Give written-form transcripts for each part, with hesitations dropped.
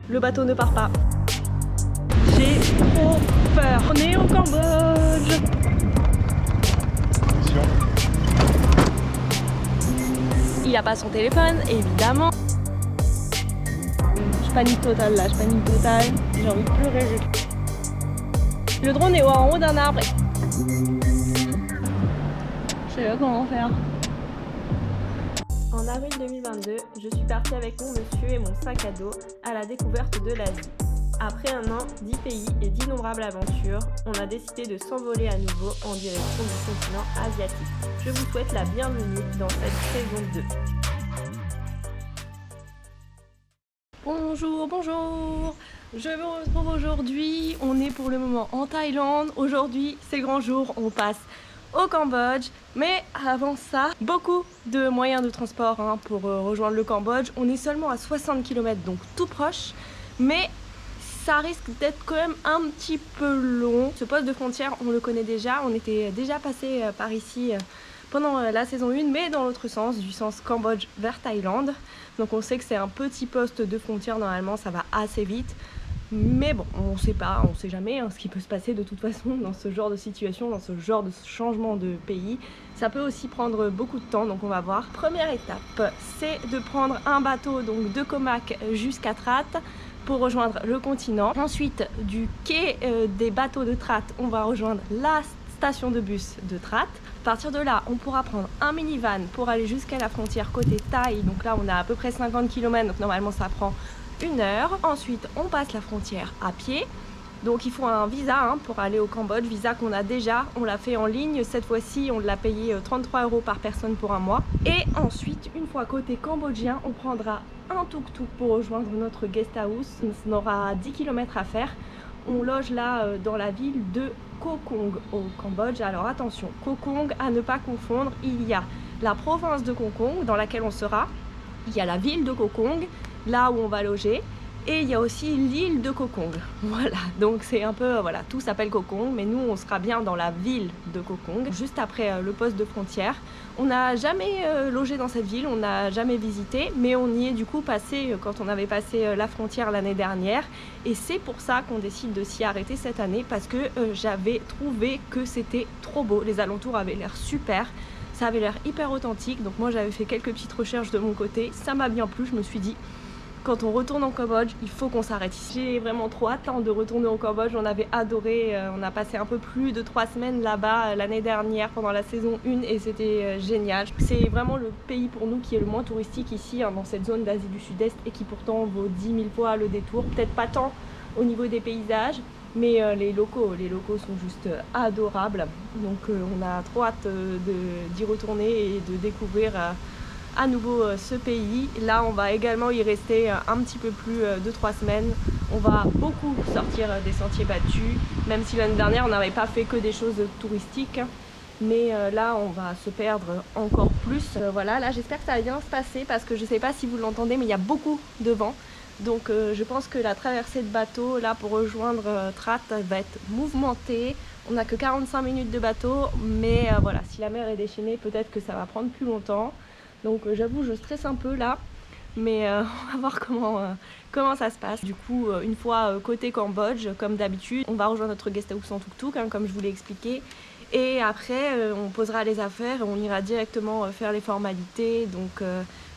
Le bateau ne part pas. J'ai trop peur. On est au Cambodge. Il a pas son téléphone, évidemment. Je panique totale là, je panique totale. J'ai envie de pleurer. Le drone est en haut d'un arbre. Je sais pas comment faire. En avril 2022, je suis partie avec mon monsieur et mon sac à dos à la découverte de l'Asie. Après un an, 10 pays et d'innombrables aventures, on a décidé de s'envoler à nouveau en direction du continent asiatique. Je vous souhaite la bienvenue dans cette saison 2. Bonjour. Je vous retrouve aujourd'hui. On est pour le moment en Thaïlande. Aujourd'hui, c'est le grand jour. On passe au Cambodge. Mais avant ça, beaucoup de moyens de transport pour rejoindre le Cambodge. On est seulement à 60 km, donc tout proche. Mais ça risque d'être quand même un petit peu long. Ce poste de frontière, on le connaît déjà. On était déjà passé par ici pendant la saison 1, mais dans l'autre sens, du sens Cambodge vers Thaïlande. Donc on sait que c'est un petit poste de frontière, normalement ça va assez vite. Mais bon, on sait pas, on sait jamais ce qui peut se passer de toute façon dans ce genre de situation, dans ce genre de changement de pays. Ça peut aussi prendre beaucoup de temps, donc on va voir. Première étape, c'est de prendre un bateau donc de Komak jusqu'à Trat pour rejoindre le continent. Ensuite, du quai des bateaux de Trat, on va rejoindre la station de bus de Trat. À partir de là, on pourra prendre un minivan pour aller jusqu'à la frontière côté Thaï. Donc là, on a à peu près 50 km, donc normalement ça prend 1 heure. Ensuite, on passe la frontière à pied. Donc il faut un visa pour aller au Cambodge, visa qu'on a déjà, on l'a fait en ligne. Cette fois-ci, on l'a payé 33 € par personne pour un mois. Et ensuite, une fois côté cambodgien, on prendra un tuk-tuk pour rejoindre notre guest house. On aura 10 km à faire. On loge là dans la ville de Koh Kong au Cambodge. Alors attention, Koh Kong à ne pas confondre, il y a la province de Koh Kong dans laquelle on sera, il y a la ville de Koh Kong, là où on va loger, et il y a aussi l'île de Koh Kong. Voilà, donc c'est un peu, voilà, tout s'appelle Koh Kong, mais nous on sera bien dans la ville de Koh Kong, juste après le poste de frontière. On n'a jamais logé dans cette ville, on n'a jamais visité, mais on y est du coup passé quand on avait passé la frontière l'année dernière. Et c'est pour ça qu'on décide de s'y arrêter cette année, parce que j'avais trouvé que c'était trop beau. Les alentours avaient l'air super, ça avait l'air hyper authentique. Donc moi j'avais fait quelques petites recherches de mon côté, ça m'a bien plu, je me suis dit quand on retourne en Cambodge, il faut qu'on s'arrête ici. J'ai vraiment trop hâte de retourner au Cambodge, on avait adoré, on a passé un peu plus de 3 semaines là-bas l'année dernière pendant la saison 1 et c'était génial. C'est vraiment le pays pour nous qui est le moins touristique ici, dans cette zone d'Asie du Sud-Est, et qui pourtant vaut 10 000 fois le détour. Peut-être pas tant au niveau des paysages, mais les locaux sont juste adorables. Donc on a trop hâte d'y retourner et de découvrir à nouveau ce pays. Là on va également y rester un petit peu plus de 3 semaines. On va beaucoup sortir des sentiers battus, même si l'année dernière on n'avait pas fait que des choses touristiques, mais là on va se perdre encore plus. Voilà, là j'espère que ça va bien se passer, parce que je sais pas si vous l'entendez, mais il y a beaucoup de vent. Donc je pense que la traversée de bateau là pour rejoindre Trat va être mouvementée. On n'a que 45 minutes de bateau, mais voilà, si la mer est déchaînée, peut-être que ça va prendre plus longtemps. Donc j'avoue, je stresse un peu là, mais on va voir comment ça se passe. Du coup, une fois côté Cambodge, comme d'habitude, on va rejoindre notre guest house en tuk-tuk, comme je vous l'ai expliqué. Et après, on posera les affaires et on ira directement faire les formalités, donc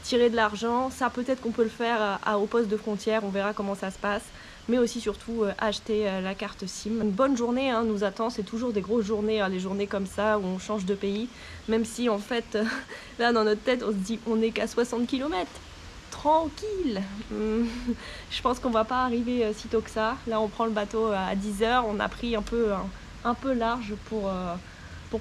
tirer de l'argent. Ça, peut-être qu'on peut le faire au poste de frontière, on verra comment ça se passe. Mais aussi surtout acheter la carte SIM. Une bonne journée nous attend, c'est toujours des grosses journées, les journées comme ça où on change de pays, même si en fait là dans notre tête on se dit on n'est qu'à 60 km, tranquille. Je pense qu'on va pas arriver si tôt que ça. Là on prend le bateau à 10 h, on a pris un peu large pour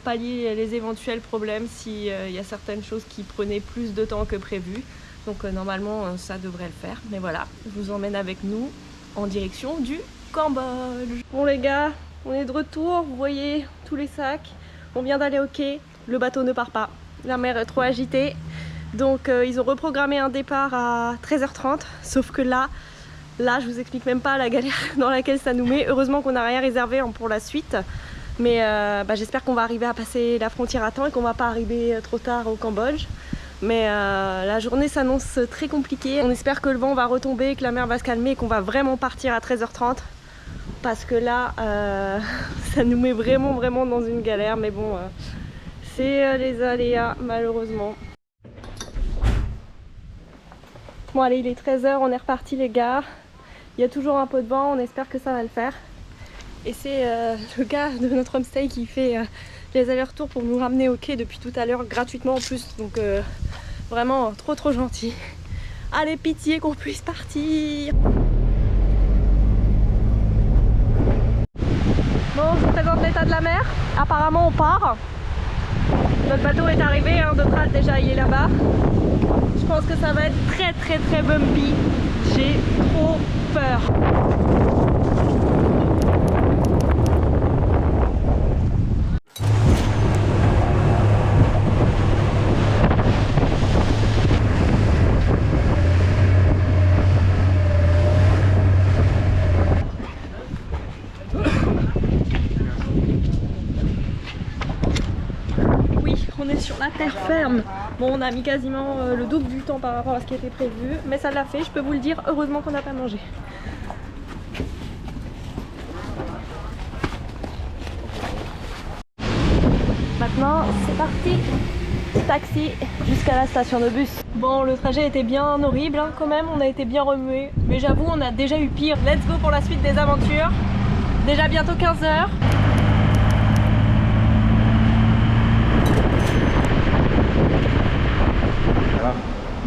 pallier les éventuels problèmes s'il y a certaines choses qui prenaient plus de temps que prévu. Donc normalement ça devrait le faire, mais voilà, je vous emmène avec nous en direction du Cambodge. Bon les gars, on est de retour, vous voyez tous les sacs. On vient d'aller au quai, le bateau ne part pas, la mer est trop agitée. Donc ils ont reprogrammé un départ à 13h30, sauf que là je vous explique même pas la galère dans laquelle ça nous met. Heureusement qu'on n'a rien réservé pour la suite. Mais j'espère qu'on va arriver à passer la frontière à temps et qu'on va pas arriver trop tard au Cambodge. Mais la journée s'annonce très compliquée. On espère que le vent va retomber, que la mer va se calmer et qu'on va vraiment partir à 13h30. Parce que là, ça nous met vraiment dans une galère. Mais bon, c'est les aléas malheureusement. Bon allez, il est 13h, on est reparti les gars. Il y a toujours un peu de vent, on espère que ça va le faire. Et c'est le gars de notre homestay qui fait les allers-retours pour nous ramener au quai depuis tout à l'heure, gratuitement en plus. Donc vraiment trop gentil. Allez, pitié qu'on puisse partir. Bon, je vous présente l'état de la mer. Apparemment on part. Notre bateau est arrivé, notre rade déjà il est là-bas. Je pense que ça va être très bumpy. J'ai trop peur. On est sur la terre ferme. Bon, on a mis quasiment le double du temps par rapport à ce qui était prévu, mais ça l'a fait, je peux vous le dire, heureusement qu'on n'a pas mangé. Maintenant, c'est parti, taxi jusqu'à la station de bus. Bon, le trajet était bien horrible hein, quand même, on a été bien remués, mais j'avoue, on a déjà eu pire. Let's go pour la suite des aventures. Déjà bientôt 15h.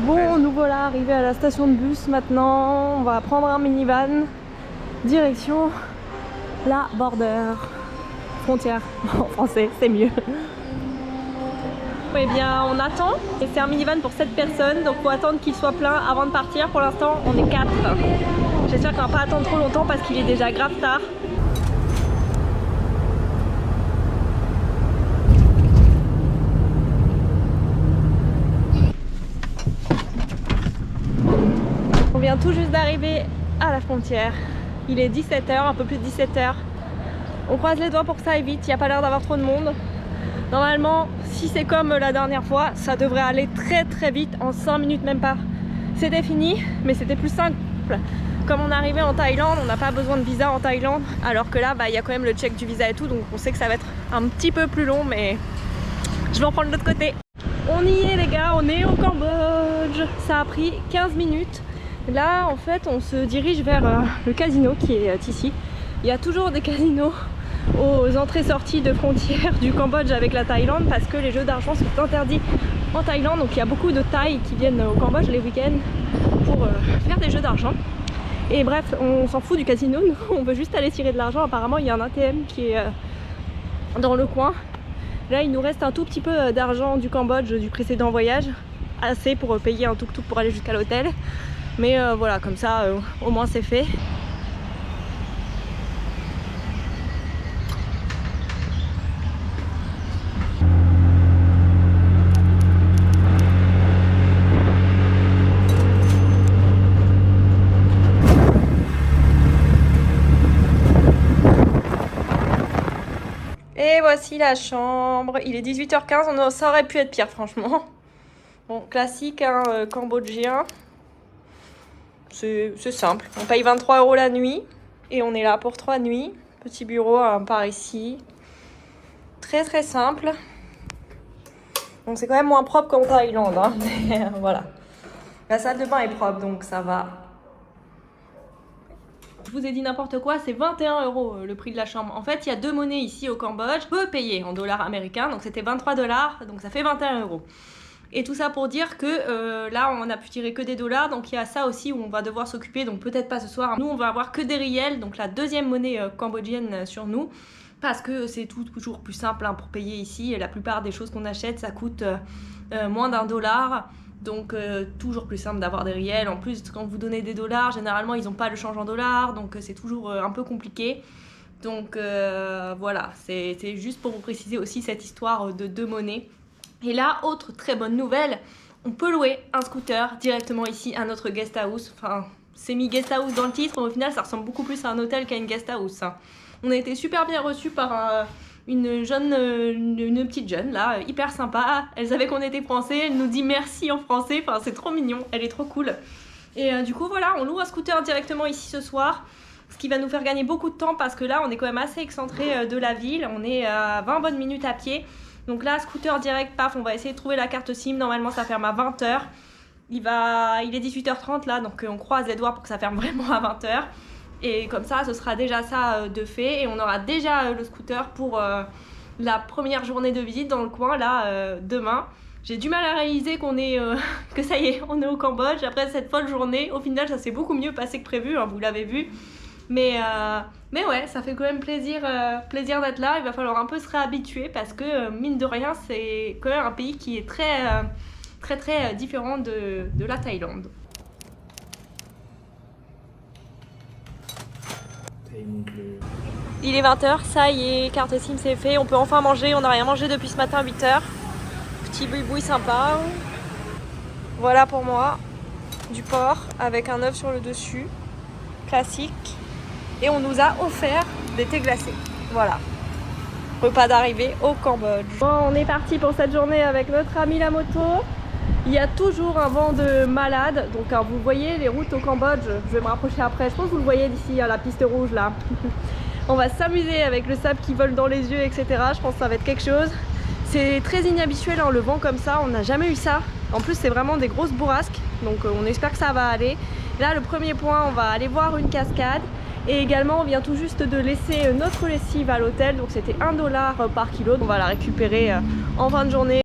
Bon, nous voilà arrivés à la station de bus maintenant. On va prendre un minivan. Direction la border. Frontière. En français, c'est mieux. Eh bien, on attend. Et c'est un minivan pour 7 personnes. Donc, faut attendre qu'il soit plein avant de partir. Pour l'instant, on est 4. J'espère qu'on va pas attendre trop longtemps parce qu'il est déjà grave tard. On vient tout juste d'arriver à la frontière. Il est 17h, un peu plus de 17h. On croise les doigts pour que ça aille vite, il n'y a pas l'air d'avoir trop de monde. Normalement, si c'est comme la dernière fois, ça devrait aller très vite, en 5 minutes même pas. C'était fini, mais c'était plus simple. Comme on est arrivé en Thaïlande, on n'a pas besoin de visa en Thaïlande, alors que là, il y a quand même le check du visa et tout, donc on sait que ça va être un petit peu plus long, mais je vais en prendre de l'autre côté. On y est les gars, on est au Cambodge. Ça a pris 15 minutes. Là, en fait, on se dirige vers le casino qui est ici. Il y a toujours des casinos aux entrées-sorties de frontières du Cambodge avec la Thaïlande parce que les jeux d'argent sont interdits en Thaïlande. Donc il y a beaucoup de Thaïs qui viennent au Cambodge les week-ends pour faire des jeux d'argent. Et bref, on s'en fout du casino, nous, on veut juste aller tirer de l'argent. Apparemment, il y a un ATM qui est dans le coin. Là, il nous reste un tout petit peu d'argent du Cambodge du précédent voyage. Assez pour payer un tuk-tuk pour aller jusqu'à l'hôtel. Mais voilà, comme ça, au moins c'est fait. Et voici la chambre. Il est 18h15, ça aurait pu être pire franchement. Bon, classique, hein, cambodgien. C'est simple. On paye 23 € la nuit et on est là pour 3 nuits. Petit bureau par ici. Très simple. Donc c'est quand même moins propre qu'en Thaïlande. Hein. Mais, voilà. La salle de bain est propre donc ça va. Je vous ai dit n'importe quoi, c'est 21 € le prix de la chambre. En fait, il y a 2 monnaies ici au Cambodge. On peut payer en dollars américains, donc c'était 23 $, donc ça fait 21 €. Et tout ça pour dire que là, on a pu tirer que des dollars, donc il y a ça aussi où on va devoir s'occuper, donc peut-être pas ce soir. Nous, on va avoir que des riels, donc la deuxième monnaie cambodgienne sur nous, parce que c'est toujours plus simple hein, pour payer ici. Et la plupart des choses qu'on achète, ça coûte moins d'1 $. Donc toujours plus simple d'avoir des riels. En plus, quand vous donnez des dollars, généralement ils n'ont pas le change en dollars, donc c'est toujours un peu compliqué. Donc voilà, c'est juste pour vous préciser aussi cette histoire de 2 monnaies. Et là, autre très bonne nouvelle, on peut louer un scooter directement ici à notre guest house. Enfin, c'est mis guest house dans le titre, mais au final ça ressemble beaucoup plus à un hôtel qu'à une guest house. Hein. On a été super bien reçus par une petite jeune là, hyper sympa. Elle savait qu'on était français, elle nous dit merci en français, enfin c'est trop mignon, elle est trop cool. Et du coup voilà, on loue un scooter directement ici ce soir, ce qui va nous faire gagner beaucoup de temps parce que là on est quand même assez excentré de la ville, on est à 20 bonnes minutes à pied. Donc là scooter direct, paf, on va essayer de trouver la carte SIM, normalement ça ferme à 20h. Il est 18h30 là, donc on croise les doigts pour que ça ferme vraiment à 20h. Et comme ça, ce sera déjà ça de fait et on aura déjà le scooter pour la première journée de visite dans le coin là demain. J'ai du mal à réaliser qu'on est que ça y est, on est au Cambodge après cette folle journée. Au final, ça s'est beaucoup mieux passé que prévu, hein, vous l'avez vu. Mais ouais, ça fait quand même plaisir d'être là. Il va falloir un peu se réhabituer parce que mine de rien, c'est quand même un pays qui est très différent de la Thaïlande. Il est 20h, ça y est, carte SIM c'est fait, on peut enfin manger, on n'a rien mangé depuis ce matin 8h. Petit boui-boui sympa. Voilà pour moi, du porc avec un œuf sur le dessus, classique. Et on nous a offert des thés glacés, voilà. Repas d'arrivée au Cambodge. Bon, on est parti pour cette journée avec notre ami la moto. Il y a toujours un vent de malade, donc vous voyez les routes au Cambodge, je vais me rapprocher après, je pense que vous le voyez d'ici à la piste rouge là. On va s'amuser avec le sable qui vole dans les yeux, etc. Je pense que ça va être quelque chose. C'est très inhabituel hein, le vent comme ça, on n'a jamais eu ça. En plus c'est vraiment des grosses bourrasques, donc on espère que ça va aller. Là le premier point, on va aller voir une cascade. Et également on vient tout juste de laisser notre lessive à l'hôtel, donc c'était 1 $ par kilo. On va la récupérer en fin de journée.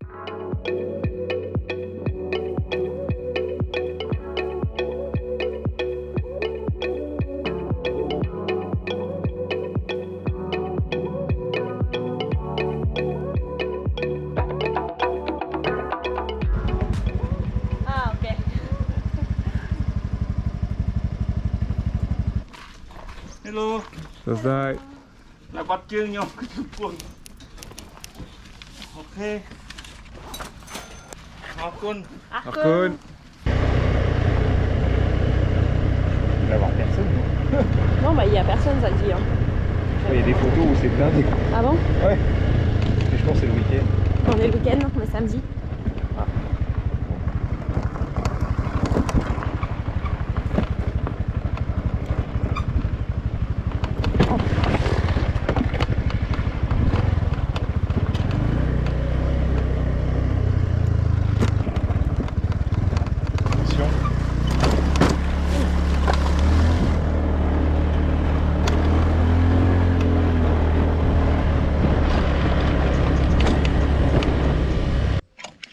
Hello. សួស្តី Lại bắt chương nhau cái cuồng. Ok. Ngọc Quân. អរគុណ On va voir personne. Non, bah il n'y a personne, ça dit. Hein. Il y a des photos où c'est blindé. Ah bon? Ouais. Et je pense que c'est le week-end. On est le week-end, le samedi.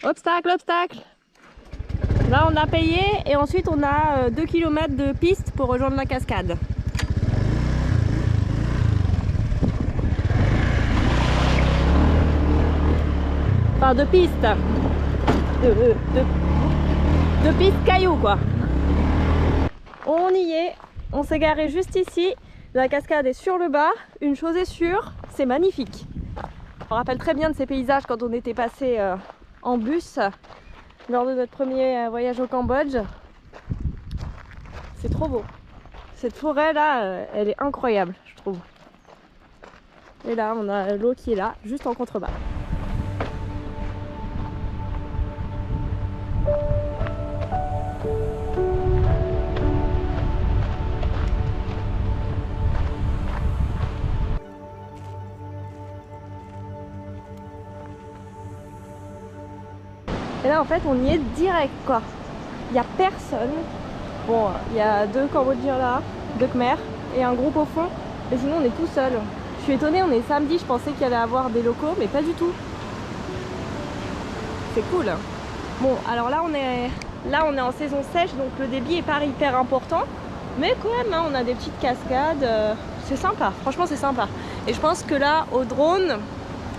Obstacle, obstacle. Là on a payé et ensuite on a 2 km de piste pour rejoindre la cascade. Enfin de piste. De piste caillou quoi. On y est. On s'est garé juste ici. La cascade est sur le bas. Une chose est sûre, c'est magnifique. On me rappelle très bien de ces paysages quand on était passé en bus lors de notre premier voyage au Cambodge. C'est trop beau. Cette forêt là, elle est incroyable, je trouve. Et là, on a l'eau qui est là, juste en contrebas. Et là en fait on y est direct quoi. Il n'y a personne. Bon, il y a 2 Cambodgiens là, 2 Khmers et un groupe au fond. Et sinon on est tout seul. Je suis étonnée, on est samedi, je pensais qu'il y allait avoir des locaux, mais pas du tout. C'est cool. Bon, alors là on est en saison sèche, donc le débit est pas hyper important. Mais quand même, hein, on a des petites cascades. C'est sympa, franchement c'est sympa. Et je pense que là, au drone,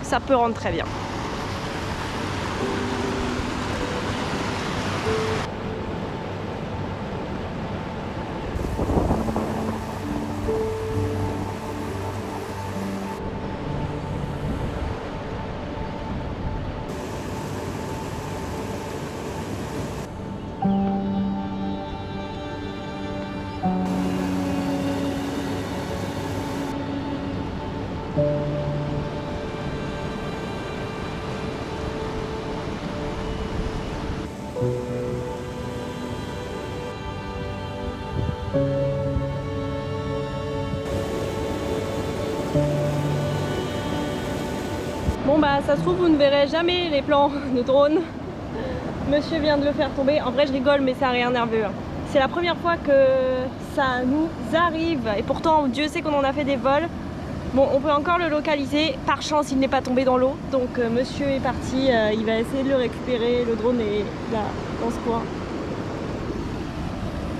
ça peut rendre très bien. Bon bah ça se trouve vous ne verrez jamais les plans de drone. Monsieur vient de le faire tomber. En vrai je rigole mais c'est un rien nerveux. C'est la première fois que ça nous arrive et pourtant Dieu sait qu'on en a fait des vols. Bon on peut encore le localiser. Par chance il n'est pas tombé dans l'eau. Donc monsieur est parti, il va essayer de le récupérer. Le drone est là dans ce coin.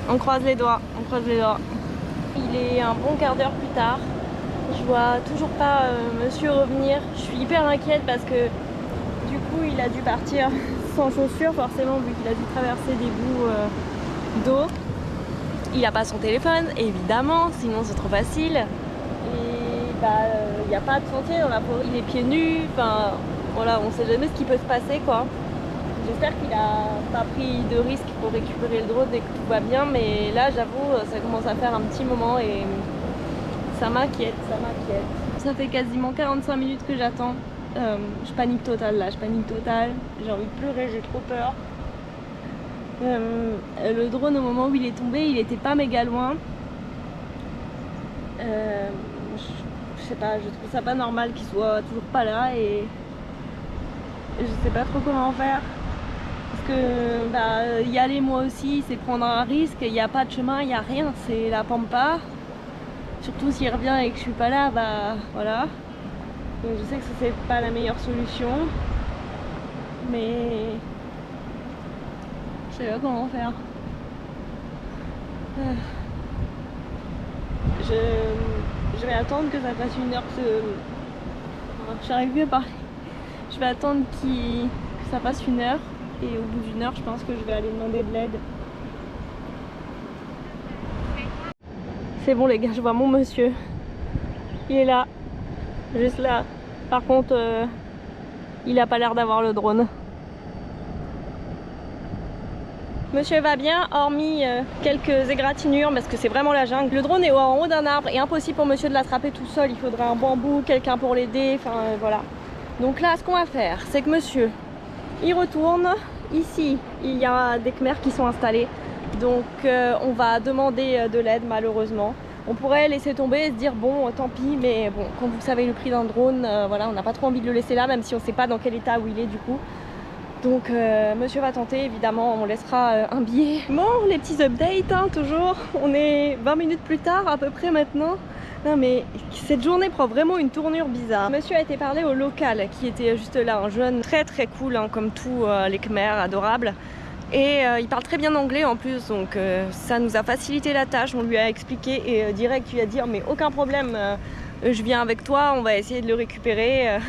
On croise les doigts, on croise les doigts. Il est un bon quart d'heure plus tard. Je vois toujours pas monsieur revenir. Je suis hyper inquiète parce que du coup il a dû partir sans chaussures forcément vu qu'il a dû traverser des bouts d'eau. Il a pas son téléphone évidemment, sinon c'est trop facile. Et bah il n'y a pas de sentier dans la forêt, il est pieds nus. Enfin voilà, on sait jamais ce qui peut se passer quoi. J'espère qu'il a pas pris de risque pour récupérer le drone et que tout va bien, mais là j'avoue ça commence à faire un petit moment et ça m'inquiète, ça m'inquiète. Ça fait quasiment 45 minutes que j'attends. Je panique total là, je panique total. J'ai envie de pleurer, j'ai trop peur. Le drone au moment où il est tombé, il était pas méga loin. Je sais pas, je trouve ça pas normal qu'il soit toujours pas là et je sais pas trop comment faire. Parce que bah, y aller moi aussi, c'est prendre un risque. Il n'y a pas de chemin, il n'y a rien, c'est la pampa. Surtout s'il revient et que je suis pas là, bah voilà. Donc je sais que c'est pas la meilleure solution. Mais je sais pas comment faire. Je vais attendre que ça fasse 1 heure que j'arrive plus à parler. Je vais attendre que ça fasse 1 heure. Et au bout d'1 heure, je pense que je vais aller demander de l'aide. C'est bon les gars, je vois mon monsieur. Il est là, juste là. Par contre, il a pas l'air d'avoir le drone. Monsieur va bien, hormis quelques égratignures parce que c'est vraiment la jungle. Le drone est en haut d'un arbre et impossible pour monsieur de l'attraper tout seul. Il faudrait un bambou, quelqu'un pour l'aider, enfin voilà. Donc là, ce qu'on va faire, c'est que monsieur, il retourne. Ici, il y a des khmers qui sont installés. Donc on va demander de l'aide malheureusement. On pourrait laisser tomber et se dire bon tant pis, mais bon quand vous savez le prix d'un drone, voilà, on n'a pas trop envie de le laisser là, même si on ne sait pas dans quel état où il est du coup. Donc monsieur va tenter, évidemment on laissera un billet. Bon les petits updates hein, toujours, on est 20 minutes plus tard à peu près maintenant. Non mais cette journée prend vraiment une tournure bizarre. Monsieur a été parlé au local qui était juste là, un jeune très très cool hein, comme tous les khmers, adorable. Et il parle très bien anglais en plus, donc ça nous a facilité la tâche. On lui a expliqué et direct il a dit oh, mais aucun problème, je viens avec toi, on va essayer de le récupérer.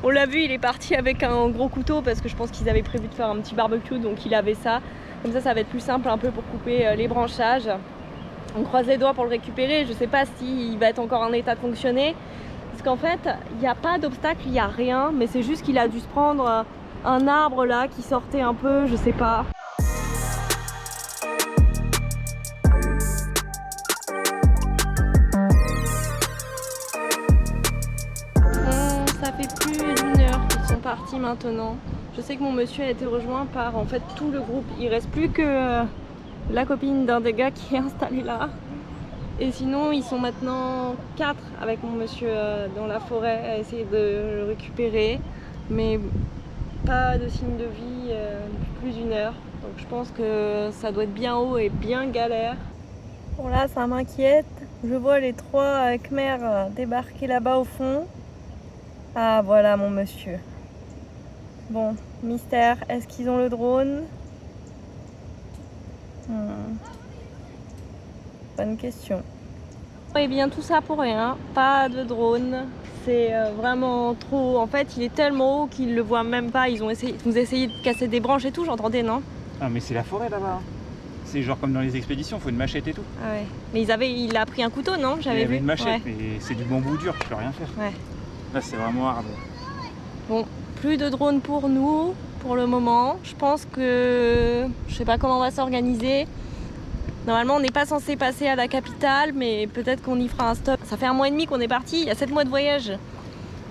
On l'a vu, il est parti avec un gros couteau parce que je pense qu'ils avaient prévu de faire un petit barbecue, donc il avait ça. Comme ça va être plus simple un peu pour couper les branchages. On croise les doigts pour le récupérer. Je sais pas s'il va être encore en état de fonctionner. Parce qu'en fait, il n'y a pas d'obstacle, il n'y a rien. Mais c'est juste qu'il a dû se prendre un arbre là qui sortait un peu, je sais pas. Ça fait plus d'1 heure qu'ils sont partis maintenant. Je sais que mon monsieur a été rejoint par en fait tout le groupe. Il reste plus que la copine d'un des gars qui est installée là. Et sinon ils sont maintenant 4 avec mon monsieur dans la forêt à essayer de le récupérer. Mais pas de signe de vie depuis plus d'1 heure. Donc je pense que ça doit être bien haut et bien galère. Bon là ça m'inquiète. Je vois les 3 khmers débarquer là-bas au fond. Ah voilà mon monsieur. Bon, mystère, est-ce qu'ils ont le drone? Bonne question. Et bien tout ça pour rien, pas de drone. C'est vraiment trop. En fait, il est tellement haut qu'ils le voient même pas. Ils ont essayé de casser des branches et tout, j'entendais, non? Ah mais c'est la forêt là-bas. C'est genre comme dans les expéditions, faut une machette et tout. Ah ouais. Mais il a pris un couteau, non? J'avais vu. Une machette, ouais. Mais c'est du bambou dur, tu peux rien faire. Ouais. Là c'est vraiment hard. Bon, plus de drone pour nous pour le moment. Je pense que je sais pas comment on va s'organiser. Normalement on n'est pas censé passer à la capitale, mais peut-être qu'on y fera un stop. Ça fait 1 mois et demi qu'on est parti, il y a 7 mois de voyage.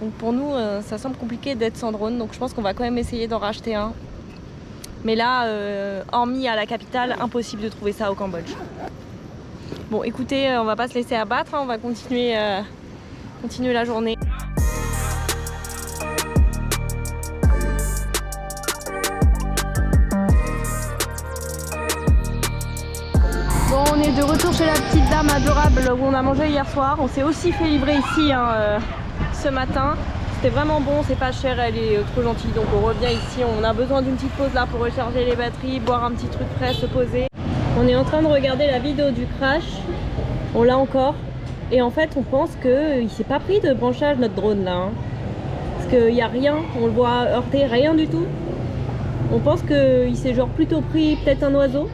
Donc pour nous ça semble compliqué d'être sans drone, donc je pense qu'on va quand même essayer d'en racheter un. Mais là, hormis à la capitale, impossible de trouver ça au Cambodge. Bon écoutez, on va pas se laisser abattre, hein, on va continuer la journée. Bon, on est de retour chez la petite dame adorable où on a mangé hier soir. On s'est aussi fait livrer ici hein, ce matin. C'était vraiment bon, c'est pas cher, elle est trop gentille. Donc on revient ici, on a besoin d'une petite pause là pour recharger les batteries, boire un petit truc frais, se poser. On est en train de regarder la vidéo du crash. On l'a encore. Et en fait on pense qu'il s'est pas pris de branchage notre drone là. Hein. Parce qu'il n'y a rien, on le voit heurter, rien du tout. On pense qu'il s'est genre plutôt pris peut-être un oiseau.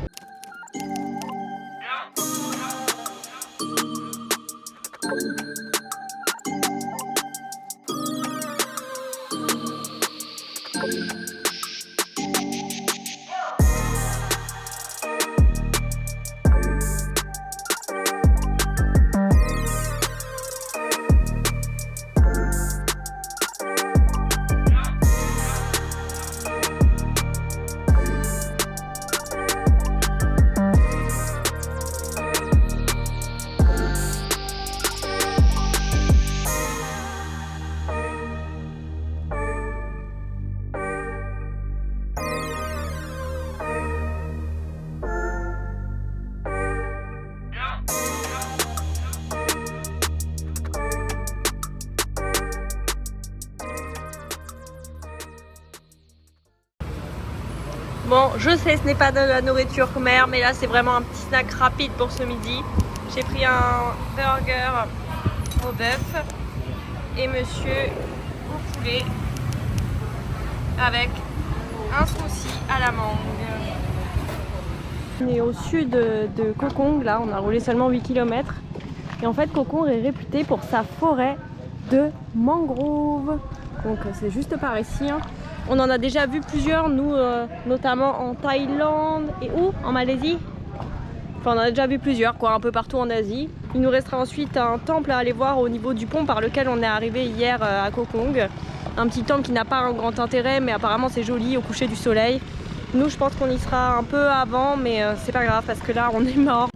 Bon, je sais, ce n'est pas de la nourriture mer, mais là c'est vraiment un petit snack rapide pour ce midi. J'ai pris un burger au bœuf et monsieur au poulet avec un smoothie à la mangue. On est au sud de Kokong, là on a roulé seulement 8 km. Et en fait Kokong est réputé pour sa forêt de mangroves. Donc c'est juste par ici. Hein. On en a déjà vu plusieurs, nous, notamment en Thaïlande et où? En Malaisie. Enfin, on en a déjà vu plusieurs, quoi, un peu partout en Asie. Il nous restera ensuite un temple à aller voir au niveau du pont par lequel on est arrivé hier à Kokong. Un petit temple qui n'a pas un grand intérêt, mais apparemment c'est joli au coucher du soleil. Nous, je pense qu'on y sera un peu avant, mais c'est pas grave parce que là, on est mort.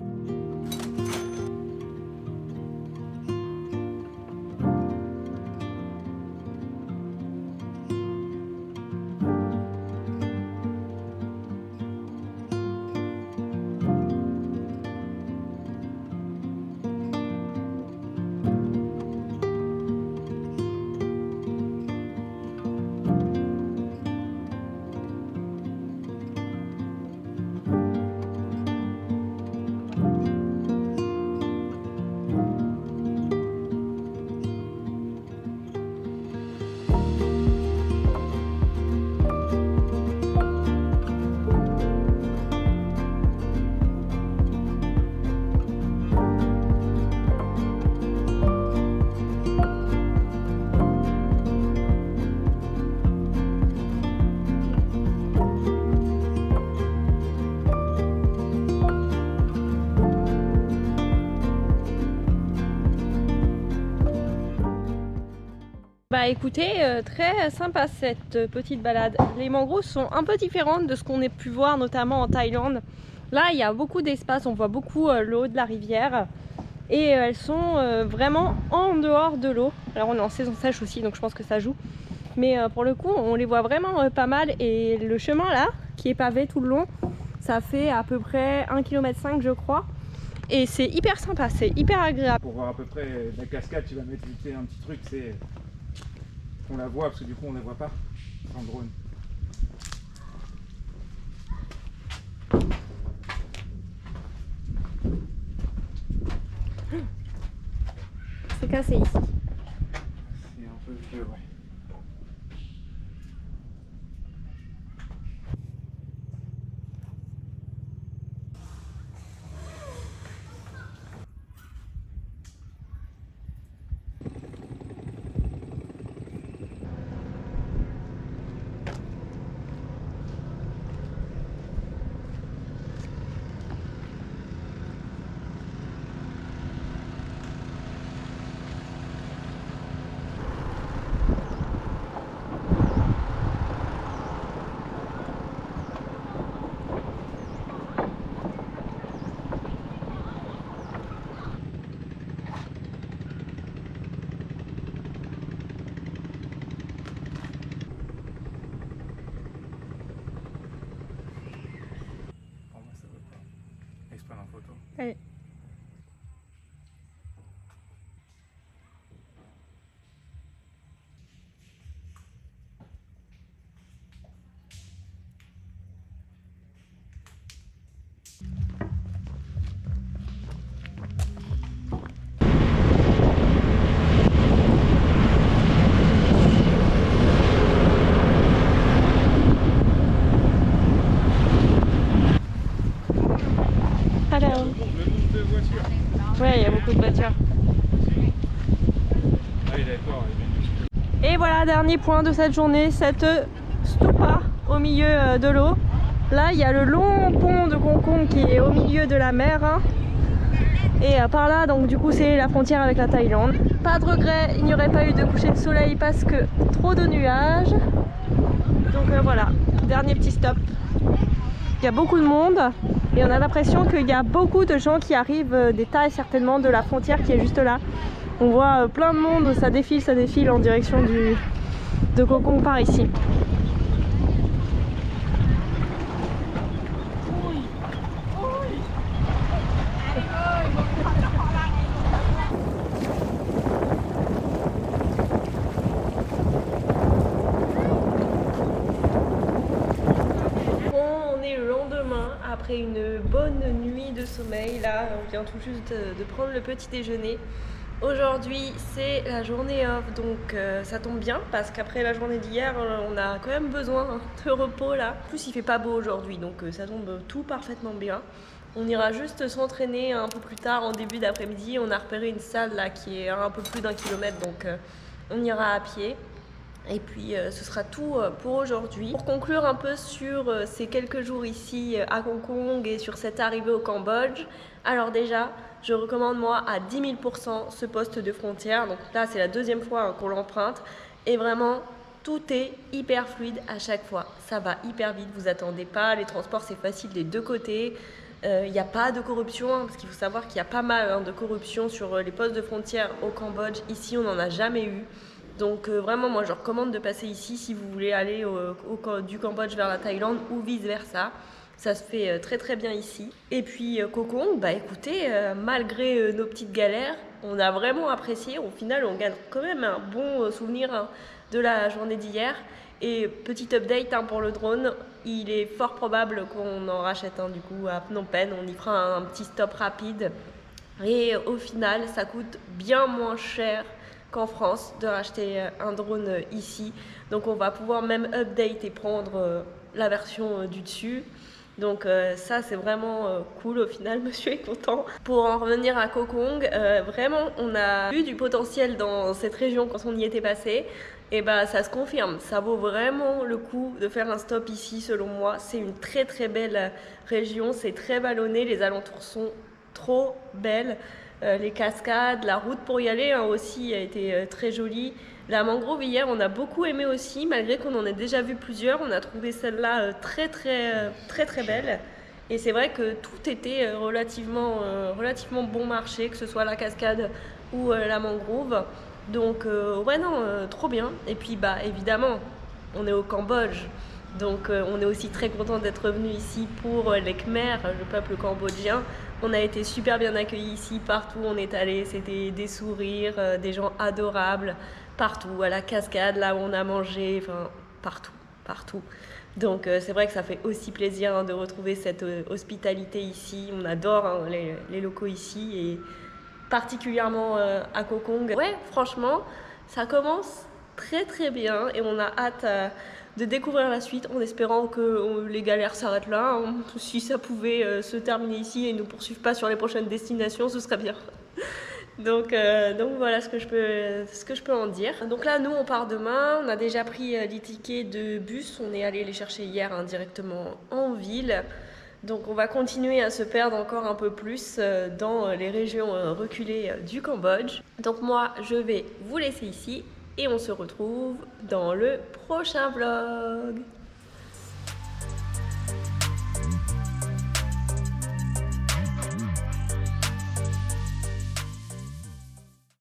Bah écoutez, très sympa cette petite balade. Les mangroves sont un peu différentes de ce qu'on a pu voir notamment en Thaïlande. Là il y a beaucoup d'espace, on voit beaucoup l'eau de la rivière et elles sont vraiment en dehors de l'eau. Alors on est en saison sèche aussi donc je pense que ça joue. Mais pour le coup on les voit vraiment pas mal et le chemin là qui est pavé tout le long, ça fait à peu près 1,5 km je crois. Et c'est hyper sympa, c'est hyper agréable. Pour voir à peu près la cascade, tu vas mettre vite fait un petit truc, c'est qu'on la voit parce que du coup on la voit pas en drone. C'est cassé ici. C'est un peu vieux, ouais. Allez. Le nombre de voitures. Ouais, il y a beaucoup de voitures. Ah oui, d'accord. Et voilà, dernier point de cette journée, cette stupa au milieu de l'eau. Là, il y a le long pont de Koh Kong qui est au milieu de la mer. Hein. Et par là, donc du coup, c'est la frontière avec la Thaïlande. Pas de regret, il n'y aurait pas eu de coucher de soleil parce que trop de nuages. Donc voilà, dernier petit stop. Il y a beaucoup de monde et on a l'impression qu'il y a beaucoup de gens qui arrivent des Thaïs, certainement de la frontière qui est juste là. On voit plein de monde, ça défile en direction de Koh Kong par ici. Après une bonne nuit de sommeil, là on vient tout juste de prendre le petit déjeuner. Aujourd'hui c'est la journée off, donc ça tombe bien parce qu'après la journée d'hier on a quand même besoin de repos là. En plus il fait pas beau aujourd'hui, donc ça tombe tout parfaitement bien. On ira juste s'entraîner un peu plus tard en début d'après-midi. On a repéré une salle là qui est un peu plus d'1 kilomètre, donc on ira à pied. Et puis ce sera tout pour aujourd'hui. Pour conclure un peu sur ces quelques jours ici à Hong Kong et sur cette arrivée au Cambodge, alors déjà je recommande moi à 10 000 % ce poste de frontière. Donc là c'est la deuxième fois qu'on l'emprunte et vraiment tout est hyper fluide à chaque fois. Ça va hyper vite, vous attendez pas, les transports c'est facile des deux côtés. Il n'y a pas de corruption, parce qu'il faut savoir qu'il y a pas mal de corruption sur les postes de frontière au Cambodge. Ici on n'en a jamais eu. Donc vraiment moi je recommande de passer ici si vous voulez aller du Cambodge vers la Thaïlande ou vice versa. Ça se fait très très bien ici. Et puis Koh Kong, bah écoutez, malgré nos petites galères, on a vraiment apprécié. Au final on garde quand même un bon souvenir de la journée d'hier. Et petit update pour le drone, il est fort probable qu'on en rachète un du coup à Phnom Penh. On y fera un petit stop rapide. Et au final ça coûte bien moins cher qu'en France de racheter un drone ici. Donc on va pouvoir même update et prendre la version du dessus. Donc ça c'est vraiment cool au final, monsieur est content. Pour en revenir à Koh Kong, vraiment on a vu du potentiel dans cette région quand on y était passé. Et bah ça se confirme, ça vaut vraiment le coup de faire un stop ici selon moi. C'est une très très belle région, c'est très vallonné, les alentours sont trop belles. Les cascades, la route pour y aller aussi a été très jolie. La mangrove hier on a beaucoup aimé aussi, malgré qu'on en ait déjà vu plusieurs. On a trouvé celle-là très belle. Et c'est vrai que tout était relativement bon marché, que ce soit la cascade ou la mangrove. Donc ouais non, trop bien. Et puis bah évidemment, on est au Cambodge. Donc on est aussi très content d'être venu ici pour les Khmer, le peuple cambodgien. On a été super bien accueillis ici, partout où on est allé, c'était des sourires, des gens adorables, partout, à la cascade, là où on a mangé, enfin partout. Donc c'est vrai que ça fait aussi plaisir de retrouver cette hospitalité ici. On adore les locaux ici et particulièrement à Koh Kong. Ouais, franchement, ça commence très bien et on a hâte de découvrir la suite en espérant que les galères s'arrêtent là. Si ça pouvait se terminer ici et ne nous poursuivre pas sur les prochaines destinations, ce serait bien. Donc voilà ce que je peux en dire. Donc là nous on part demain, on a déjà pris les tickets de bus, on est allé les chercher hier directement en ville. Donc on va continuer à se perdre encore un peu plus dans les régions reculées du Cambodge. Donc moi je vais vous laisser ici et on se retrouve dans le prochain vlog.